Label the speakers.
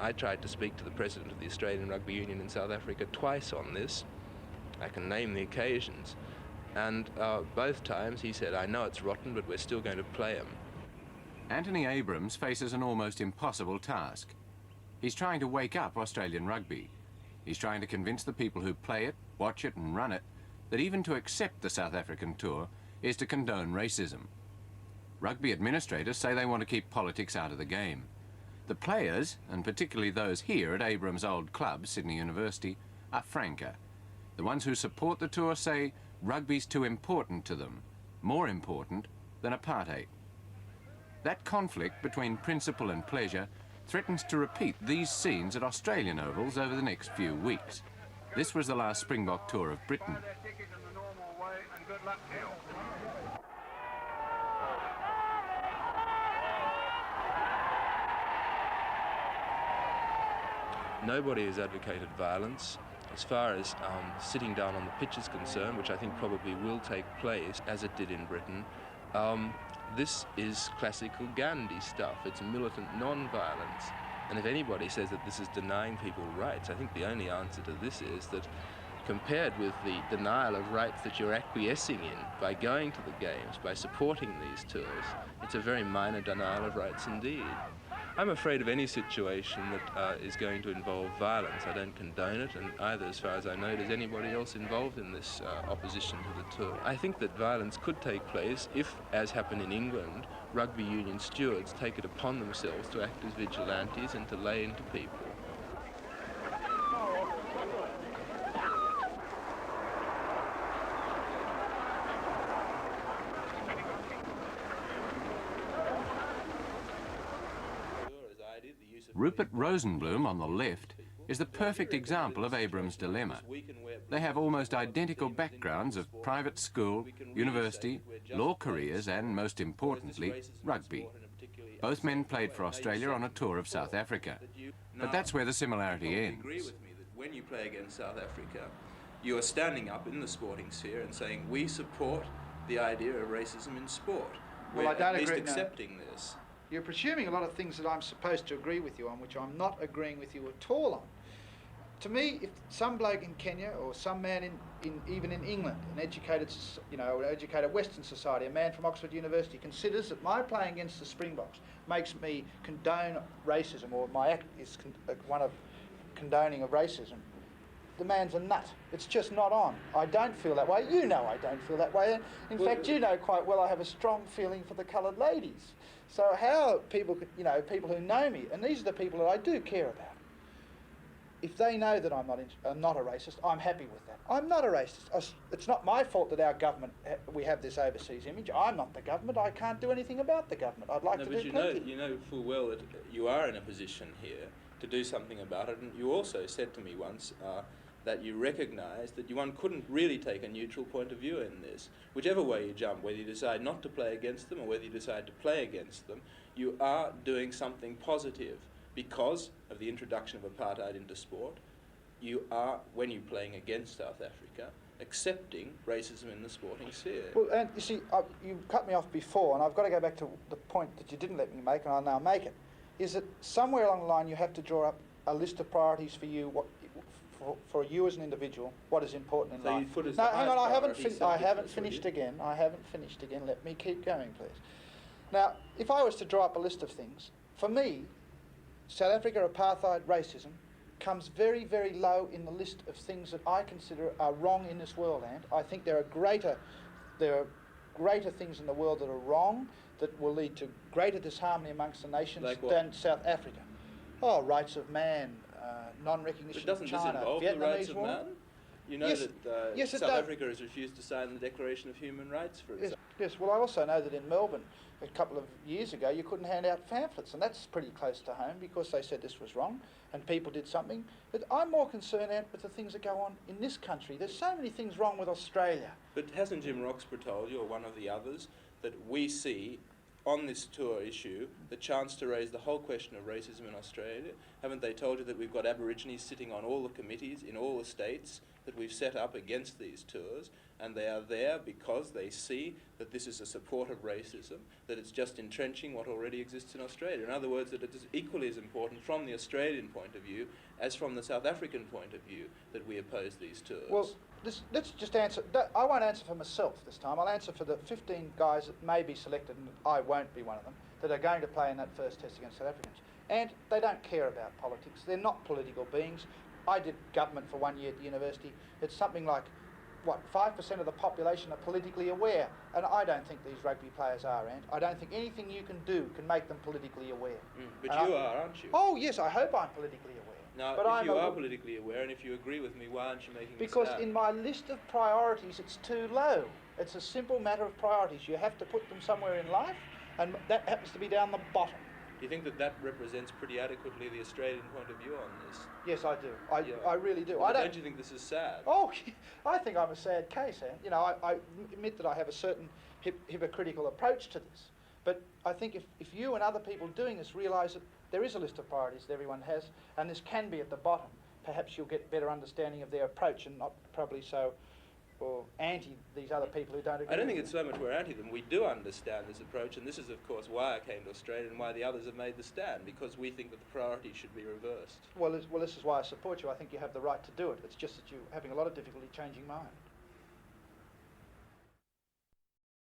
Speaker 1: I tried to speak to the president of the Australian Rugby Union in South Africa twice on this. I can name the occasions. And both times he said, I know it's rotten, but we're still going to play them.
Speaker 2: Anthony Abrams faces an almost impossible task. He's trying to wake up Australian rugby. He's trying to convince the people who play it, watch it and run it that even to accept the South African tour is to condone racism. Rugby administrators say they want to keep politics out of the game. The players, and particularly those here at Abrams' old club, Sydney University, are franker. The ones who support the tour say rugby's too important to them, more important than apartheid. That conflict between principle and pleasure threatens to repeat these scenes at Australian ovals over the next few weeks. This was the last Springbok tour of Britain.
Speaker 1: Nobody has advocated violence. As far as sitting down on the pitch is concerned, which I think probably will take place, as it did in Britain, this is classical Gandhi stuff. It's militant non-violence. And if anybody says that this is denying people rights, I think the only answer to this is that compared with the denial of rights that you're acquiescing in by going to the games, by supporting these tours, it's a very minor denial of rights indeed. I'm afraid of any situation that is going to involve violence. I don't condone it, and either, as far as I know, does anybody else involved in this opposition to the tour. I think that violence could take place if, as happened in England, rugby union stewards take it upon themselves to act as vigilantes and to lay into people.
Speaker 2: Rupert Rosenblum on the left is the perfect example of Abrams' dilemma. They have almost identical backgrounds of private school, university, law careers and, most importantly, rugby. Both men played for Australia on a tour of South Africa. But that's where the similarity ends.
Speaker 1: Agree with me that when you play against South Africa, you are standing up in the sporting sphere and saying, we support the idea of racism in sport.
Speaker 3: Well,
Speaker 1: We're
Speaker 3: I don't
Speaker 1: at least
Speaker 3: agree, no.
Speaker 1: accepting this.
Speaker 3: You're presuming a lot of things that I'm supposed to agree with you on, which I'm not agreeing with you at all on. To me, if some bloke in Kenya or some man even in England, an educated Western society, a man from Oxford University, considers that my playing against the Springboks makes me condone racism, or my act is one of condoning of racism, the man's a nut. It's just not on. I don't feel that way. You know I don't feel that way. In fact, you know quite well I have a strong feeling for the coloured ladies. So how people, people who know me, and these are the people that I do care about, if they know that I'm not a racist, I'm happy with that. I'm not a racist. It's not my fault that our government, we have this overseas image. I'm not the government. I can't do anything about the government. I'd like to do plenty.
Speaker 1: You know full well that you are in a position here to do something about it, and you also said to me once that you recognise that one couldn't really take a neutral point of view in this. Whichever way you jump, whether you decide not to play against them or whether you decide to play against them, you are doing something positive because of the introduction of apartheid into sport. You are, when you're playing against South Africa, accepting racism in the sporting sphere.
Speaker 3: Well, and you see, you cut me off before, and I've got to go back to the point that you didn't let me make, and I'll now make it, is that somewhere along the line you have to draw up a list of priorities for you, for you as an individual, what is important in life. No, hang on, I haven't finished again. Let me keep going, please. Now, if I was to draw up a list of things, for me, South Africa, apartheid, racism, comes very, very low in the list of things that I consider are wrong in this world, and I think there are greater things in the world that are wrong, that will lead to greater disharmony amongst the nations than South Africa. Oh, rights of man, non-recognition of China,
Speaker 1: doesn't this involve the rights of man? You know
Speaker 3: yes,
Speaker 1: that South Africa has refused to sign the Declaration of Human Rights, for example.
Speaker 3: Yes, well, I also know that in Melbourne, a couple of years ago, you couldn't hand out pamphlets, and that's pretty close to home because they said this was wrong, and people did something. But I'm more concerned with the things that go on in this country. There's so many things wrong with Australia.
Speaker 1: But hasn't Jim Roxburgh told you, or one of the others, that we see on this tour issue the chance to raise the whole question of racism in Australia? Haven't they told you that we've got Aborigines sitting on all the committees in all the states that we've set up against these tours, and they are there because they see that this is a support of racism, that it's just entrenching what already exists in Australia. In other words, that it is equally as important from the Australian point of view as from the South African point of view that we oppose these tours.
Speaker 3: Well, let's just answer. I won't answer for myself this time. I'll answer for the 15 guys that may be selected, and I won't be one of them, that are going to play in that first test against South Africans. And they don't care about politics. They're not political beings. I did government for 1 year at the university. It's something like, 5% of the population are politically aware, and I don't think these rugby players are, and I don't think anything you can do can make them politically aware.
Speaker 1: But you are, aren't you?
Speaker 3: Oh yes, I hope I'm politically aware.
Speaker 1: Now,
Speaker 3: but
Speaker 1: if you are politically aware, and if you agree with me, why aren't you making a
Speaker 3: Because
Speaker 1: stand?
Speaker 3: in my list of priorities, it's too low. It's a simple matter of priorities. You have to put them somewhere in life, and that happens to be down the bottom.
Speaker 1: Do you think that that represents pretty adequately the Australian point of view on this?
Speaker 3: Yes, I do. I really do.
Speaker 1: But don't you think this is sad?
Speaker 3: Oh, I think I'm a sad case, and you know, I admit that I have a certain hypocritical approach to this. But I think if you and other people doing this realise that there is a list of priorities that everyone has, and this can be at the bottom, perhaps you'll get better understanding of their approach and not probably so or anti these other people who don't agree.
Speaker 1: I don't think it's so much we're anti them. We do understand this approach, and this is, of course, why I came to Australia and why the others have made the stand, because we think that the priority should be reversed.
Speaker 3: Well, this is why I support you. I think you have the right to do it. It's just that you're having a lot of difficulty changing mine.